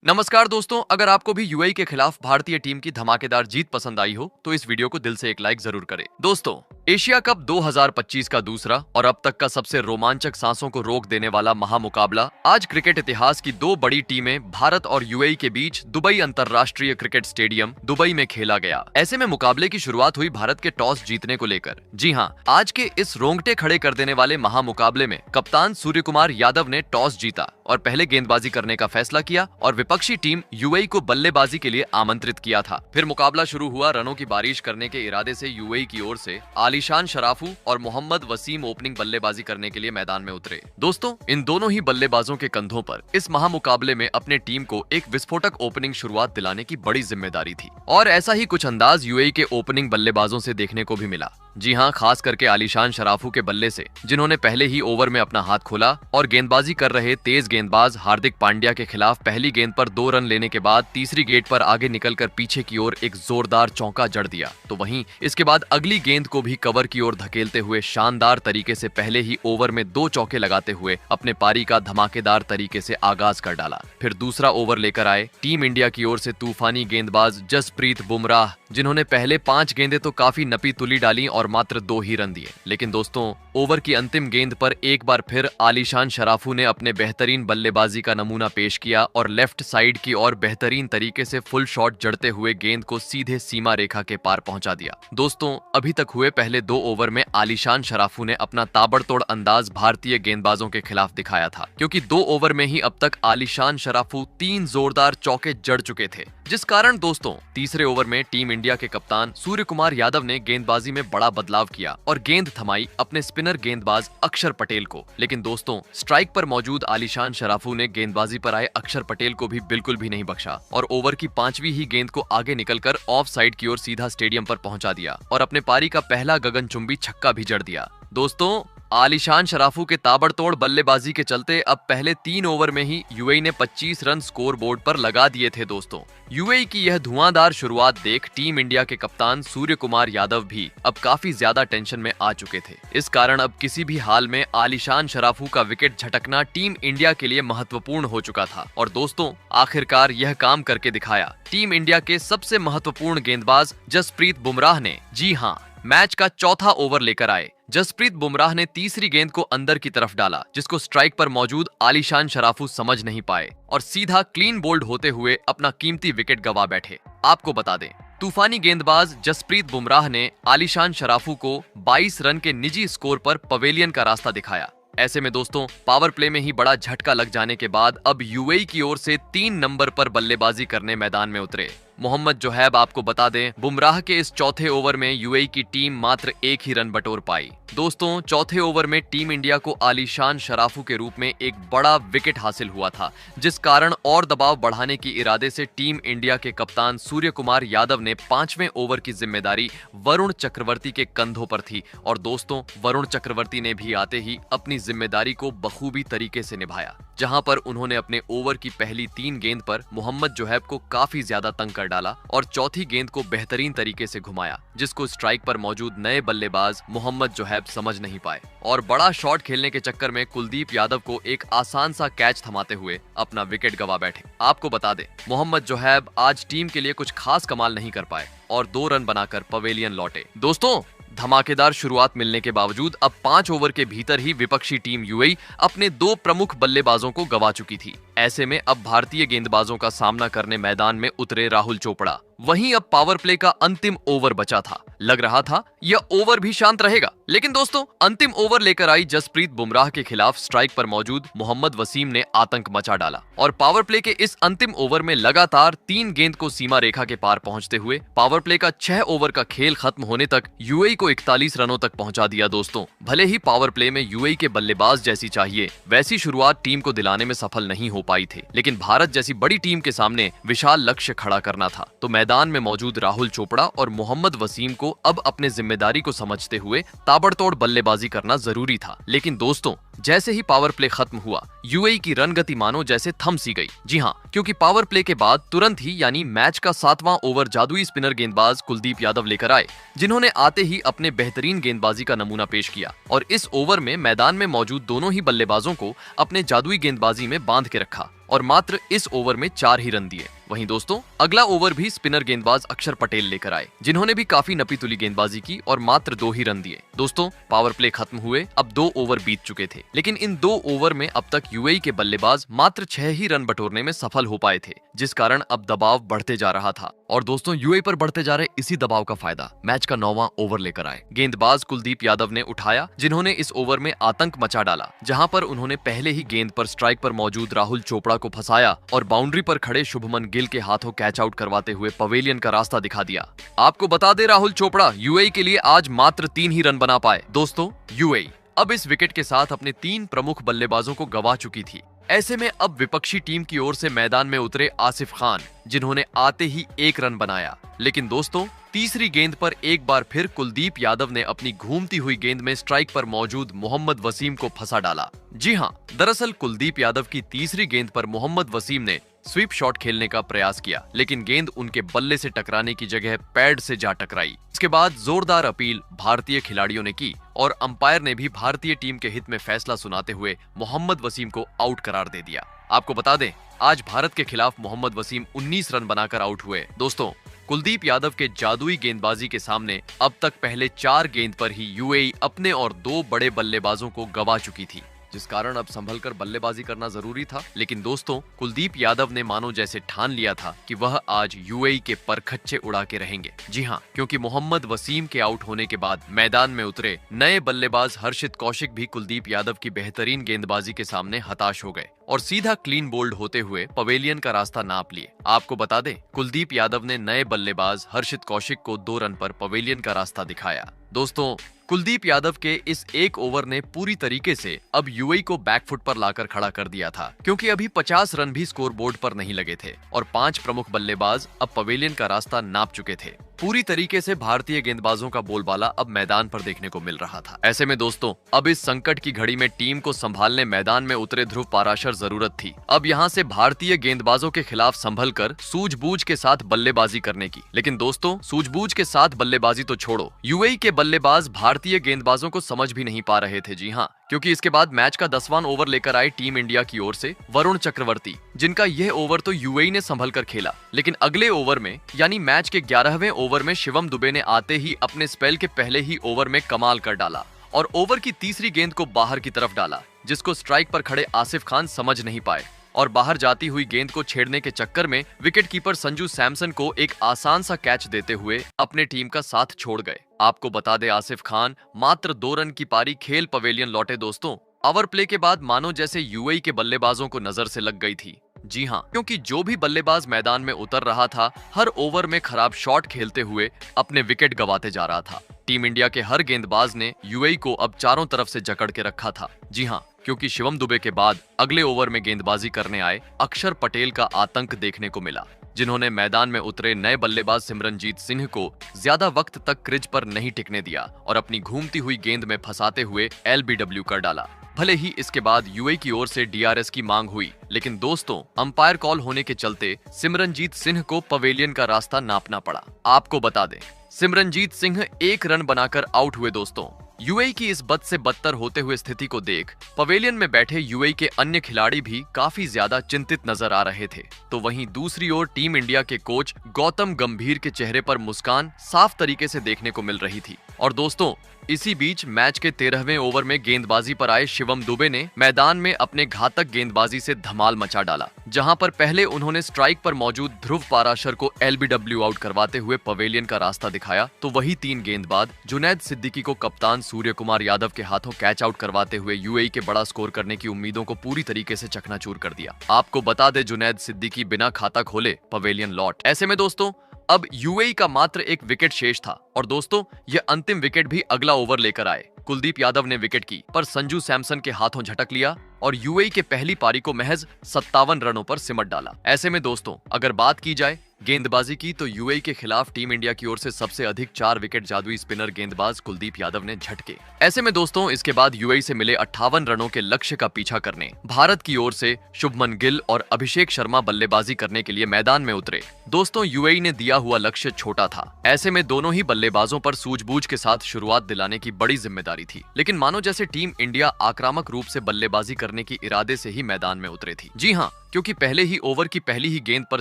नमस्कार दोस्तों, अगर आपको भी यूएई के खिलाफ भारतीय टीम की धमाकेदार जीत पसंद आई हो तो इस वीडियो को दिल से एक लाइक जरूर करें। दोस्तों, एशिया कप 2025 का दूसरा और अब तक का सबसे रोमांचक सांसों को रोक देने वाला महामुकाबला आज क्रिकेट इतिहास की दो बड़ी टीमें भारत और यूएई के बीच दुबई अंतरराष्ट्रीय क्रिकेट स्टेडियम दुबई में खेला गया। ऐसे में मुकाबले की शुरुआत हुई भारत के टॉस जीतने को लेकर। जी हां, आज के इस रोंगटे खड़े कर देने वाले महामुकाबले में कप्तान सूर्य कुमार यादव ने टॉस जीता और पहले गेंदबाजी करने का फैसला किया और विपक्षी टीम यूएई को बल्लेबाजी के लिए आमंत्रित किया था। फिर मुकाबला शुरू हुआ। रनों की बारिश करने के इरादे से यूएई की ओर से आलीशान शराफू और मोहम्मद वसीम ओपनिंग बल्लेबाजी करने के लिए मैदान में उतरे। दोस्तों, इन दोनों ही बल्लेबाजों के कंधों पर इस महामुकाबले में अपने टीम को एक विस्फोटक ओपनिंग शुरुआत दिलाने की बड़ी जिम्मेदारी थी और ऐसा ही कुछ अंदाज यूएई के ओपनिंग बल्लेबाजों से देखने को भी मिला। जी हां, खास करके आलीशान शराफू के बल्ले से, जिन्होंने पहले ही ओवर में अपना हाथ खोला और गेंदबाजी कर रहे तेज गेंदबाज हार्दिक पांड्या के खिलाफ पहली गेंद पर 2 रन लेने के बाद तीसरी गेंद पर आगे निकलकर पीछे की ओर एक जोरदार चौका जड़ दिया। तो वहीं इसके बाद अगली गेंद को भी कवर की ओर धकेलते हुए शानदार तरीके से पहले ही ओवर में 2 चौके लगाते हुए अपने पारी का धमाकेदार तरीके से आगाज कर डाला। फिर दूसरा ओवर लेकर आए टीम इंडिया की ओर से तूफानी गेंदबाज जसप्रीत बुमराह, जिन्होंने पहले 5 गेंदें तो काफी नपी तुली डाली और मात्र 2 ही रन दिए। लेकिन दोस्तों, ओवर की अंतिम गेंद पर एक बार फिर आलीशान शराफू ने अपने बेहतरीन बल्लेबाजी का नमूना पेश किया और लेफ्ट साइड की ओर बेहतरीन तरीके से फुल शॉट जड़ते हुए गेंद को सीधे सीमा रेखा के पार पहुंचा दिया। दोस्तों, अभी तक हुए पहले 2 ओवर में आलीशान शराफू ने अपना ताबड़तोड़ अंदाज भारतीय गेंदबाजों के खिलाफ दिखाया था, क्योंकि 2 ओवर में ही अब तक आलीशान शराफू 3 जोरदार चौके जड़ चुके थे, जिस कारण दोस्तों तीसरे ओवर में टीम इंडिया के कप्तान सूर्य कुमार यादव ने गेंदबाजी में बड़ा बदलाव किया और गेंद थमाई अपने स्पिनर गेंदबाज अक्षर पटेल को। लेकिन दोस्तों, स्ट्राइक पर मौजूद आलीशान शराफू ने गेंदबाजी पर आए अक्षर पटेल को भी बिल्कुल भी नहीं बख्शा और ओवर की 5वीं ही गेंद को आगे निकलकर ऑफ साइड की ओर सीधा स्टेडियम पर पहुंचा दिया और अपने पारी का पहला गगनचुंबी छक्का भी जड़ दिया। दोस्तों, आलीशान शराफू के ताबड़तोड़ बल्लेबाजी के चलते अब पहले 3 ओवर में ही यूएई ने 25 रन स्कोर बोर्ड पर लगा दिए थे। दोस्तों, यूएई की यह धुआंधार शुरुआत देख टीम इंडिया के कप्तान सूर्य कुमार यादव भी अब काफी ज्यादा टेंशन में आ चुके थे। इस कारण अब किसी भी हाल में आलीशान शराफू का विकेट झटकना टीम इंडिया के लिए महत्वपूर्ण हो चुका था। और दोस्तों, आखिरकार यह काम करके दिखाया। टीम इंडिया के सबसे महत्वपूर्ण गेंदबाज जसप्रीत बुमराह ने, जी हां, मैच का चौथा ओवर लेकर आए। जसप्रीत बुमराह ने तीसरी गेंद को अंदर की तरफ डाला, जिसको स्ट्राइक पर मौजूद आलीशान शराफू समझ नहीं पाए और सीधा क्लीन बोल्ड होते हुए अपना कीमती विकेट गंवा बैठे। आपको बता दें, तूफानी गेंदबाज जसप्रीत बुमराह ने आलीशान शराफू को 22 रन के निजी स्कोर पर पवेलियन का रास्ता दिखाया। ऐसे में दोस्तों, पावर प्ले में ही बड़ा झटका लग जाने के बाद अब यूएई की ओर से 3 नंबर पर बल्लेबाजी करने मैदान में उतरे मोहम्मद जोहैब। आपको बता दें, बुमराह के इस चौथे ओवर में यूएई की टीम मात्र 1 ही रन बटोर पाई। दोस्तों, चौथे ओवर में टीम इंडिया को आलीशान शराफू के रूप में एक बड़ा विकेट हासिल हुआ था, जिस कारण और दबाव बढ़ाने की इरादे से टीम इंडिया के कप्तान सूर्य कुमार यादव ने 5वें ओवर की जिम्मेदारी वरुण चक्रवर्ती के कंधों पर थी। और दोस्तों, वरुण चक्रवर्ती ने भी आते ही अपनी जिम्मेदारी को बखूबी तरीके से निभाया, जहां पर उन्होंने अपने ओवर की पहली 3 गेंद पर मोहम्मद जोहैब को काफी ज्यादा तंग कर डाला और चौथी गेंद को बेहतरीन तरीके से घुमाया, जिसको स्ट्राइक पर मौजूद नए बल्लेबाज मोहम्मद जोहैब समझ नहीं पाए और बड़ा शॉट खेलने के चक्कर में कुलदीप यादव को एक आसान सा कैच थमाते हुए अपना विकेट गंवा बैठे। आपको बता दें, मोहम्मद जोहैब आज टीम के लिए कुछ खास कमाल नहीं कर पाए और 2 रन बनाकर पवेलियन लौटे। दोस्तों, धमाकेदार शुरुआत मिलने के बावजूद अब 5 ओवर के भीतर ही विपक्षी टीम यूएई अपने 2 प्रमुख बल्लेबाजों को गंवा चुकी थी। ऐसे में अब भारतीय गेंदबाजों का सामना करने मैदान में उतरे राहुल चोपड़ा। वहीं अब पावर प्ले का अंतिम ओवर बचा था। लग रहा था यह ओवर भी शांत रहेगा, लेकिन दोस्तों, अंतिम ओवर लेकर आई जसप्रीत बुमराह के खिलाफ स्ट्राइक पर मौजूद मोहम्मद वसीम ने आतंक मचा डाला और पावर प्ले के इस अंतिम ओवर में लगातार 3 गेंद को सीमा रेखा के पार पहुंचते हुए पावर प्ले का 6 ओवर का खेल खत्म होने तक यूएई को 41 रनों तक पहुंचा दिया। दोस्तों, भले ही पावर प्ले में यूएई के बल्लेबाज जैसी चाहिए वैसी शुरुआत टीम को दिलाने में सफल नहीं हो पाई थे, लेकिन भारत जैसी बड़ी टीम के सामने विशाल लक्ष्य खड़ा करना था, तो मैदान में मौजूद राहुल चोपड़ा और मोहम्मद वसीम को अब अपने जिम्मेदारी को समझते हुए ताबड़तोड़ बल्लेबाजी करना जरूरी था। लेकिन दोस्तों, जैसे ही पावर प्ले खत्म हुआ, यूएई की रन गति मानो जैसे थम सी गई। जी हां, क्योंकि पावर प्ले के बाद तुरंत ही यानी मैच का 7वां ओवर जादुई स्पिनर गेंदबाज कुलदीप यादव लेकर आए, जिन्होंने आते ही अपने बेहतरीन गेंदबाजी का नमूना पेश किया और इस ओवर में मैदान में मौजूद दोनों ही बल्लेबाजों को अपने जादुई गेंदबाजी में बांध के रखा। और मात्र इस ओवर में 4 ही रन दिए। वहीं दोस्तों अगला ओवर भी स्पिनर गेंदबाज अक्षर पटेल लेकर आए, जिन्होंने भी काफी नपीतुली गेंदबाजी की और मात्र 2 ही रन दिए। दोस्तों पावर प्ले खत्म हुए, अब 2 ओवर बीत चुके थे, लेकिन इन 2 ओवर में अब तक यूएई के बल्लेबाज मात्र 6 ही रन बटोरने में सफल हो पाए थे, जिस कारण अब दबाव बढ़ते जा रहा था। और दोस्तों यूएई पर बढ़ते जा रहे इसी दबाव का फायदा मैच का 9वां ओवर लेकर आए गेंदबाज कुलदीप यादव ने उठाया, जिन्होंने इस ओवर में आतंक मचा डाला, जहां पर उन्होंने पहले ही गेंद पर स्ट्राइक पर मौजूद राहुल चोपड़ा को फंसाया और बाउंड्री पर खड़े शुभमन गिल के हाथों कैच आउट करवाते हुए पवेलियन का रास्ता दिखा दिया। आपको बता दे राहुल चोपड़ा यूएई के लिए आज मात्र 3 ही रन बना पाए। दोस्तों यूएई अब इस विकेट के साथ अपने 3 प्रमुख बल्लेबाजों को गंवा चुकी थी। ऐसे में अब विपक्षी टीम की ओर से मैदान में उतरे आसिफ खान, जिन्होंने आते ही 1 रन बनाया। लेकिन दोस्तों तीसरी गेंद पर एक बार फिर कुलदीप यादव ने अपनी घूमती हुई गेंद में स्ट्राइक पर मौजूद मोहम्मद वसीम को फंसा डाला। जी हां, दरअसल कुलदीप यादव की तीसरी गेंद पर मोहम्मद वसीम ने स्वीप शॉट खेलने का प्रयास किया, लेकिन गेंद उनके बल्ले से टकराने की जगह पैड से जा टकराई। इसके बाद जोरदार अपील भारतीय खिलाड़ियों ने की और अंपायर ने भी भारतीय टीम के हित में फैसला सुनाते हुए मोहम्मद वसीम को आउट करार दे दिया। आपको बता दें आज भारत के खिलाफ मोहम्मद वसीम 19 रन बनाकर आउट हुए। दोस्तों कुलदीप यादव के जादुई गेंदबाजी के सामने अब तक पहले 4 गेंद पर ही यूएई अपने और 2 बड़े बल्लेबाजों को गंवा चुकी थी, जिस कारण अब संभल कर बल्लेबाजी करना जरूरी था। लेकिन दोस्तों कुलदीप यादव ने मानो जैसे ठान लिया था कि वह आज यूएई के परखच्चे उड़ा के रहेंगे। जी हां, क्योंकि मोहम्मद वसीम के आउट होने के बाद मैदान में उतरे नए बल्लेबाज हर्षित कौशिक भी कुलदीप यादव की बेहतरीन गेंदबाजी के सामने हताश हो गए और सीधा क्लीन बोल्ड होते हुए पवेलियन का रास्ता नाप लिए। आपको बता दें कुलदीप यादव ने नए बल्लेबाज हर्षित कौशिक को 2 रन पर पवेलियन का रास्ता दिखाया। दोस्तों कुलदीप यादव के इस 1 ओवर ने पूरी तरीके से अब यूएई को बैकफुट पर लाकर खड़ा कर दिया था, क्योंकि अभी 50 रन भी स्कोरबोर्ड पर नहीं लगे थे और 5 प्रमुख बल्लेबाज अब पवेलियन का रास्ता नाप चुके थे। पूरी तरीके से भारतीय गेंदबाजों का बोलबाला अब मैदान पर देखने को मिल रहा था। ऐसे में दोस्तों अब इस संकट की घड़ी में टीम को संभालने मैदान में उतरे ध्रुव पाराशर जरूरत थी। अब यहां से भारतीय गेंदबाजों के खिलाफ संभल कर सूझबूझ के साथ बल्लेबाजी करने की। लेकिन दोस्तों सूझबूझ के साथ बल्लेबाजी तो छोड़ो, यूएई के बल्लेबाज भारतीय गेंदबाजों को समझ भी नहीं पा रहे थे। जी हाँ, क्योंकि इसके बाद मैच का 10वां ओवर लेकर आए टीम इंडिया की ओर से वरुण चक्रवर्ती, जिनका यह ओवर तो यूएई ने संभल कर खेला, लेकिन अगले ओवर में यानी मैच के 11वें ओवर में शिवम दुबे ने आते ही अपने स्पेल के पहले ही ओवर में कमाल कर डाला और ओवर की तीसरी गेंद को बाहर की तरफ डाला, जिसको स्ट्राइक पर खड़े आसिफ खान समझ नहीं पाए और बाहर जाती हुई गेंद को छेड़ने के चक्कर में विकेटकीपर संजू सैमसन को एक आसान सा कैच देते हुए अपने टीम का साथ छोड़ गए। आपको बता दे आसिफ खान मात्र 2 रन की पारी खेल पवेलियन लौटे। दोस्तों ओवर प्ले के बाद मानो जैसे यूएई के बल्लेबाजों को नजर से लग गई थी। जी हां, क्योंकि जो भी बल्लेबाज मैदान में उतर रहा था हर ओवर में खराब शॉट खेलते हुए अपने विकेट गंवाते जा रहा था। टीम इंडिया के हर गेंदबाज ने यूएई को अब चारों तरफ से जकड़ के रखा था। जी हां, क्योंकि शिवम दुबे के बाद अगले ओवर में गेंदबाजी करने आए अक्षर पटेल का आतंक देखने को मिला, जिन्होंने मैदान में उतरे नए बल्लेबाज सिमरनजीत सिंह को ज्यादा वक्त तक क्रीज पर नहीं टिकने दिया और अपनी घूमती हुई गेंद में फंसाते हुए एलबीडब्ल्यू कर डाला। भले ही इसके बाद यूएई की ओर से डीआरएस की मांग हुई, लेकिन दोस्तों अंपायर कॉल होने के चलते सिमरनजीत सिंह को पवेलियन का रास्ता नापना पड़ा। आपको बता दें सिमरनजीत सिंह 1 रन बनाकर आउट हुए। दोस्तों यूएई की इस बद से बदतर होते हुए स्थिति को देख पवेलियन में बैठे यूएई के अन्य खिलाड़ी भी काफी ज्यादा चिंतित नजर आ रहे थे। तो वहीं दूसरी ओर टीम इंडिया के कोच गौतम गंभीर के चेहरे पर मुस्कान साफ तरीके से देखने को मिल रही थी। और दोस्तों इसी बीच मैच के 13वें ओवर में गेंदबाजी पर आए शिवम दुबे ने मैदान में अपने घातक गेंदबाजी से धमाल मचा डाला, जहां पर पहले उन्होंने स्ट्राइक पर मौजूद ध्रुव पाराशर को एलबीडब्ल्यू आउट करवाते हुए पवेलियन का रास्ता दिखाया, तो वही 3 गेंद बाद जुनैद सिद्दीकी को कप्तान सूर्य कुमार यादव के हाथों कैच आउट करवाते हुए यूएई के बड़ा स्कोर करने की उम्मीदों को पूरी तरीके से चकनाचूर कर दिया। आपको बता दे जुनैद सिद्दीकी बिना खाता खोले पवेलियन लौट। ऐसे में दोस्तों अब यूएई का मात्र 1 विकेट शेष था और दोस्तों यह अंतिम विकेट भी अगला ओवर लेकर आए। कुलदीप यादव ने विकेट की पर संजू सैमसन के हाथों झटक लिया और यूएई के पहली पारी को महज 57 रनों पर सिमट डाला। ऐसे में दोस्तों अगर बात की जाए गेंदबाजी की तो यूएई के खिलाफ टीम इंडिया की ओर से सबसे अधिक 4 विकेट जादुई स्पिनर गेंदबाज कुलदीप यादव ने झटके। ऐसे में दोस्तों इसके बाद यूएई से मिले 58 रनों के लक्ष्य का पीछा करने भारत की ओर से शुभमन गिल और अभिषेक शर्मा बल्लेबाजी करने के लिए मैदान में उतरे। दोस्तों यूएई ने दिया हुआ लक्ष्य छोटा था, ऐसे में दोनों ही बल्लेबाजों पर सूझबूझ के साथ शुरुआत दिलाने की बड़ी जिम्मेदारी थी। लेकिन मानो जैसे टीम इंडिया आक्रामक रूप से बल्लेबाजी करने की इरादे से ही मैदान में उतरे थी। जी हाँ, क्योंकि पहले ही ओवर की पहली ही गेंद पर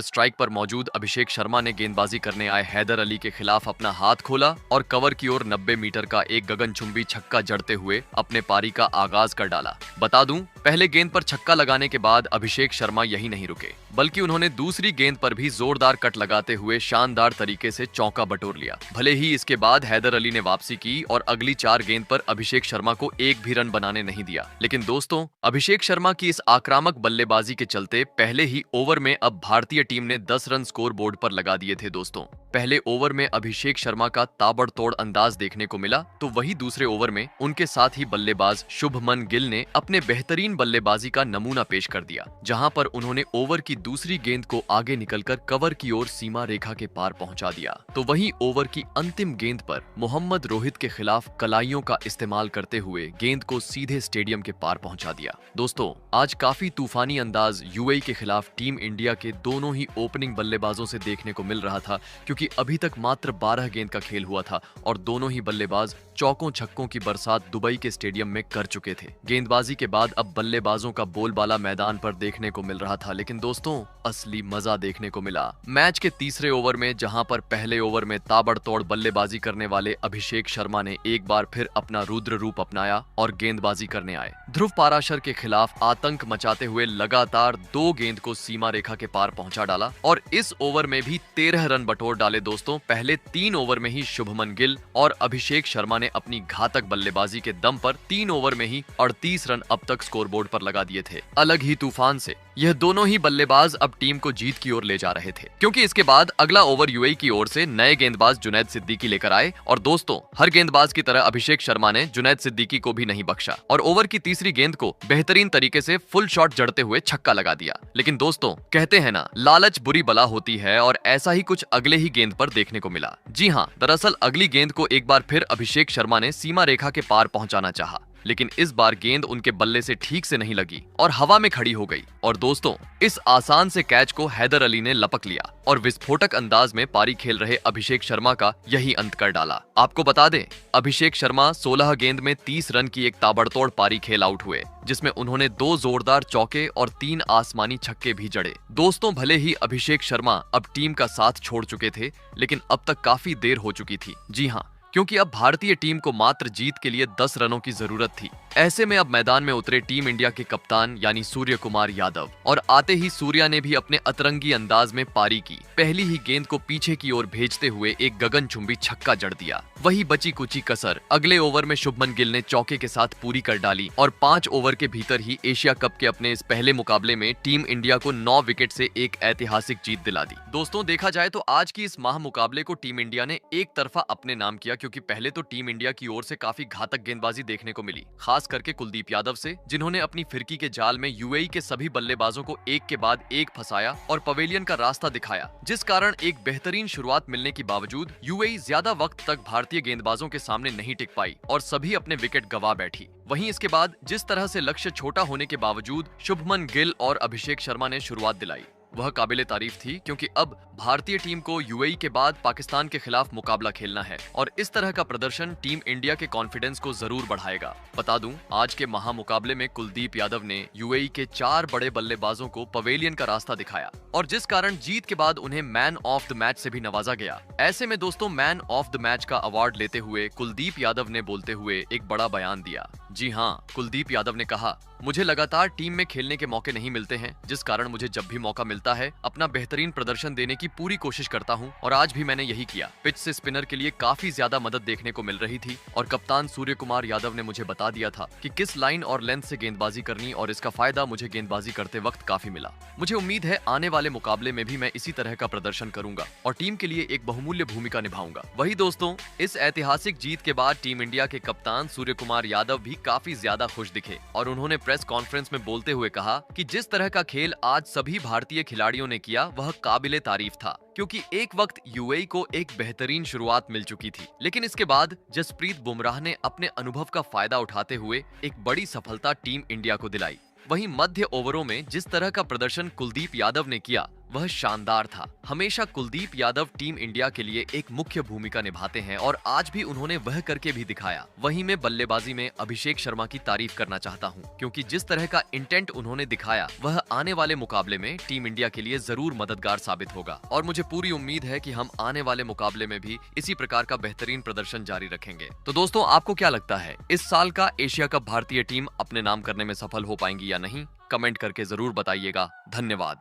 स्ट्राइक पर मौजूद अभिषेक शर्मा ने गेंदबाजी करने आए हैदर अली के खिलाफ अपना हाथ खोला और कवर की ओर 90 मीटर का एक गगनचुंबी छक्का जड़ते हुए अपने पारी का आगाज कर डाला। बता दूं, पहले गेंद पर छक्का लगाने के बाद अभिषेक शर्मा यही नहीं रुके, बल्कि उन्होंने दूसरी गेंद पर भी जोरदार कट लगाते हुए शानदार तरीके से चौका बटोर लिया। भले ही इसके बाद हैदर अली ने वापसी की और अगली 4 गेंद पर अभिषेक शर्मा को एक भी रन बनाने नहीं दिया, लेकिन दोस्तों, अभिषेक शर्मा की इस आक्रामक बल्लेबाजी के चलते पहले ही ओवर में अब भारतीय टीम ने 10 रन स्कोर बोर्ड पर लगा दिए थे। दोस्तों, पहले ओवर में अभिषेक शर्मा का ताबड़तोड़ अंदाज देखने को मिला, तो वही दूसरे ओवर में उनके साथ ही बल्लेबाज शुभमन गिल ने अपने बेहतरीन बल्लेबाजी का नमूना पेश कर दिया, जहां पर उन्होंने ओवर की दूसरी गेंद को आगे निकलकर कवर की ओर सीमा रेखा के पार पहुंचा दिया। तो वहीं ओवर की अंतिम गेंद पर मोहम्मद रोहित के खिलाफ कलाइयों का इस्तेमाल करते हुए गेंद को सीधे स्टेडियम के पार पहुंचा दिया। दोस्तों, आज काफी तूफानी अंदाज यूएई के खिलाफ टीम इंडिया के दोनों ही ओपनिंग बल्लेबाजों से देखने को मिल रहा था, क्योंकि अभी तक मात्र 12 गेंद का खेल हुआ था और दोनों ही बल्लेबाज चौकों छक्कों की बरसात दुबई के स्टेडियम में कर चुके थे। गेंदबाजी के बाद अब बल्लेबाजों का बोलबाला मैदान पर देखने को मिल रहा था, लेकिन दोस्तों, असली मजा देखने को मिला मैच के तीसरे ओवर में, जहां पर पहले ओवर में ताबड़तोड़ बल्लेबाजी करने वाले अभिषेक शर्मा ने एक बार फिर अपना रुद्र रूप अपनाया और गेंदबाजी करने आए। ध्रुव पाराशर के खिलाफ आतंक मचाते हुए लगातार 2 गेंद को सीमा रेखा के पार पहुंचा डाला और इस ओवर में भी 13 रन बटोर डाले। दोस्तों, पहले 3 ओवर में ही शुभमन गिल और अभिषेक शर्मा ने अपनी घातक बल्लेबाजी के दम पर 3 ओवर में ही 38 रन अब तक स्कोरबोर्ड पर लगा दिए थे। अलग ही तूफान से यह दोनों ही बल्लेबाज अब टीम को जीत की ओर ले जा रहे थे, क्योंकि इसके बाद अगला ओवर यूएई की ओर से नए गेंदबाज जुनैद सिद्दीकी लेकर आए और दोस्तों, हर गेंदबाज की तरह अभिषेक शर्मा ने जुनैद सिद्दीकी को भी नहीं बख्शा और ओवर की तीसरी गेंद को बेहतरीन तरीके से फुल शॉट जड़ते हुए छक्का लगा दिया। लेकिन दोस्तों, कहते हैं ना, लालच बुरी बला होती है और ऐसा ही कुछ अगले ही गेंद पर देखने को मिला। जी हाँ, दरअसल अगली गेंद को एक बार फिर अभिषेक शर्मा ने सीमा रेखा के पार पहुंचाना चाहा, लेकिन इस बार गेंद उनके बल्ले से ठीक से नहीं लगी और हवा में खड़ी हो गई और दोस्तों, इस आसान से कैच को हैदर अली ने लपक लिया और विस्फोटक अंदाज में पारी खेल रहे अभिषेक शर्मा का यही अंत कर डाला। आपको बता दें, अभिषेक शर्मा 16 गेंद में 30 रन की एक ताबड़तोड़ पारी खेल आउट हुए, जिसमें उन्होंने 2 जोरदार चौके और 3 आसमानी छक्के भी जड़े। दोस्तों, भले ही अभिषेक शर्मा अब टीम का साथ छोड़ चुके थे, लेकिन अब तक काफी देर हो चुकी थी। जी हाँ, क्योंकि अब भारतीय टीम को मात्र जीत के लिए 10 रनों की जरूरत थी। ऐसे में अब मैदान में उतरे टीम इंडिया के कप्तान यानी सूर्य कुमार यादव और आते ही सूर्या ने भी अपने अतरंगी अंदाज में पारी की। पहली ही गेंद को पीछे की ओर भेजते हुए एक गगनचुंबी छक्का जड़ दिया। वही बची कुची कसर अगले ओवर में शुभमन गिल ने चौके के साथ पूरी कर डाली और 5 ओवर के भीतर ही एशिया कप के अपने इस पहले मुकाबले में टीम इंडिया को 9 विकेट से एक ऐतिहासिक जीत दिला दी। दोस्तों, देखा जाए तो आज की इस महा मुकाबले को टीम इंडिया ने एक तरफा अपने नाम किया, क्योंकि पहले तो टीम इंडिया की ओर से काफी घातक गेंदबाजी देखने को मिली, खास करके कुलदीप यादव से, जिन्होंने अपनी फिरकी के जाल में यूएई के सभी बल्लेबाजों को एक के बाद एक फंसाया और पवेलियन का रास्ता दिखाया, जिस कारण एक बेहतरीन शुरुआत मिलने के बावजूद यूएई ज्यादा वक्त तक भारतीय गेंदबाजों के सामने नहीं टिक पाई और सभी अपने विकेट गंवा बैठी। वहीं इसके बाद जिस तरह से लक्ष्य छोटा होने के बावजूद शुभमन गिल और अभिषेक शर्मा ने शुरुआत दिलाई, वह काबिले तारीफ थी, क्योंकि अब भारतीय टीम को यूएई के बाद पाकिस्तान के खिलाफ मुकाबला खेलना है और इस तरह का प्रदर्शन टीम इंडिया के कॉन्फिडेंस को जरूर बढ़ाएगा। बता दूं, आज के महा मुकाबले में कुलदीप यादव ने यूएई के 4 बड़े बल्लेबाजों को पवेलियन का रास्ता दिखाया और जिस कारण जीत के बाद उन्हें मैन ऑफ द मैच से भी नवाजा गया। ऐसे में दोस्तों, मैन ऑफ द मैच का अवार्ड लेते हुए कुलदीप यादव ने बोलते हुए एक बड़ा बयान दिया। जी हाँ, कुलदीप यादव ने कहा, मुझे लगातार टीम में खेलने के मौके नहीं मिलते हैं, जिस कारण मुझे जब भी मौका मिलता है अपना बेहतरीन प्रदर्शन देने की पूरी कोशिश करता हूं और आज भी मैंने यही किया। पिच से स्पिनर के लिए काफी ज्यादा मदद देखने को मिल रही थी और कप्तान सूर्य कुमार यादव ने मुझे बता दिया था कि किस लाइन और लेंथ से गेंदबाजी करनी और इसका फायदा मुझे गेंदबाजी करते वक्त काफी मिला। मुझे उम्मीद है आने वाले मुकाबले में भी मैं इसी तरह का प्रदर्शन करूंगा और टीम के लिए एक बहुमूल्य भूमिका निभाऊंगा। वही दोस्तों, इस ऐतिहासिक जीत के बाद टीम इंडिया के कप्तान सूर्य कुमार यादव भी काफी ज्यादा खुश दिखे और उन्होंने प्रेस कॉन्फ्रेंस में बोलते हुए कहा कि जिस तरह का खेल आज सभी भारतीय खिलाड़ियों ने किया वह काबिले तारीफ था, क्योंकि एक वक्त यूएई को एक बेहतरीन शुरुआत मिल चुकी थी, लेकिन इसके बाद जसप्रीत बुमराह ने अपने अनुभव का फायदा उठाते हुए एक बड़ी सफलता टीम इंडिया को दिलाई। वहीं मध्य ओवरों में जिस तरह का प्रदर्शन कुलदीप यादव ने किया वह शानदार था। हमेशा कुलदीप यादव टीम इंडिया के लिए एक मुख्य भूमिका निभाते हैं और आज भी उन्होंने वह करके भी दिखाया। वहीं मैं बल्लेबाजी में अभिषेक शर्मा की तारीफ करना चाहता हूं, क्योंकि जिस तरह का इंटेंट उन्होंने दिखाया वह आने वाले मुकाबले में टीम इंडिया के लिए जरूर मददगार साबित होगा और मुझे पूरी उम्मीद है कि हम आने वाले मुकाबले में भी इसी प्रकार का बेहतरीन प्रदर्शन जारी रखेंगे। तो दोस्तों, आपको क्या लगता है, इस साल का एशिया कप भारतीय टीम अपने नाम करने में सफल हो पाएंगी या नहीं? कमेंट करके जरूर बताइएगा। धन्यवाद।